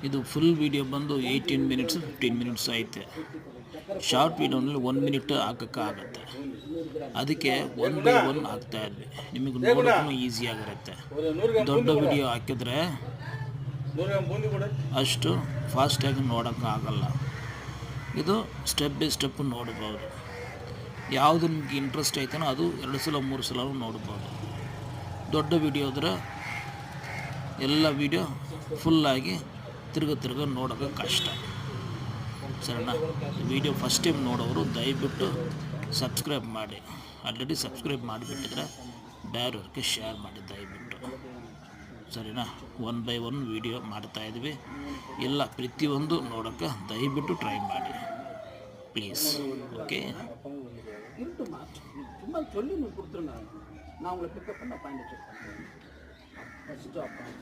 ಇದು full video ಬಂದು 18 minutes 15 minutes ಐತೆ. ಶಾರ್ಟ್ ವೀಡಿಯೋನಲ್ಲಿ 1 ಮಿನಿಟ್ ಹಾಕೋಕ್ಕಾಗತ್ತೆ. ಅದಕ್ಕೆ 1 ಬೈ 1 ಹಾಕ್ತಾ ಇದ್ವಿ, ನಿಮಗೆ ನೋಡೋಕ್ಕೂ ಈಸಿ ಆಗಿರುತ್ತೆ. ದೊಡ್ಡ ವಿಡಿಯೋ ಹಾಕಿದ್ರೆ ಅಷ್ಟು ಫಾಸ್ಟಾಗಿ ನೋಡೋಕ್ಕಾಗಲ್ಲ. ಇದು ಸ್ಟೆಪ್ ಬೈ ಸ್ಟೆಪ್ ನೋಡ್ಬೋದು. ಯಾವುದು ನಿಮಗೆ ಇಂಟ್ರೆಸ್ಟ್ ಐತನೋ ಅದು 2 ಸಲ 3 ಸಲ ನೋಡ್ಬೋದು. ದೊಡ್ಡ ವಿಡಿಯೋ ಆದರೆ ಎಲ್ಲ ವಿಡಿಯೋ ಫುಲ್ಲಾಗಿ ತಿರ್ಗ ನೋಡೋಕ್ಕೆ ಕಷ್ಟ. ಸರಿನಾ? ವಿಡಿಯೋ ಫಸ್ಟ್ ಟೈಮ್ ನೋಡೋರು ದಯವಿಟ್ಟು ಸಬ್ಸ್ಕ್ರೈಬ್ ಮಾಡಿ. ಆಲ್ರೆಡಿ ಸಬ್ಸ್ಕ್ರೈಬ್ ಮಾಡಿಬಿಟ್ಟಿದ್ರೆ ಬೇರೆಯವ್ರಿಗೆ ಶೇರ್ ಮಾಡಿ ದಯವಿಟ್ಟು. ಸರಿನಾ? 1 ಬೈ 1 ವಿಡಿಯೋ ಮಾಡ್ತಾಯಿದ್ವಿ. ಎಲ್ಲ ಪ್ರತಿಯೊಂದು ನೋಡೋಕ್ಕೆ ದಯವಿಟ್ಟು ಟ್ರೈ ಮಾಡಿ ப்ளீஸ். ஓகே, சும்மா சொல்லி கொடுத்துருங்க, நான் உங்களை பிக்கப் பண்ண பாயிண்ட் செக் பண்ணுறேன். ஃபஸ்ட்டு அப்புறம்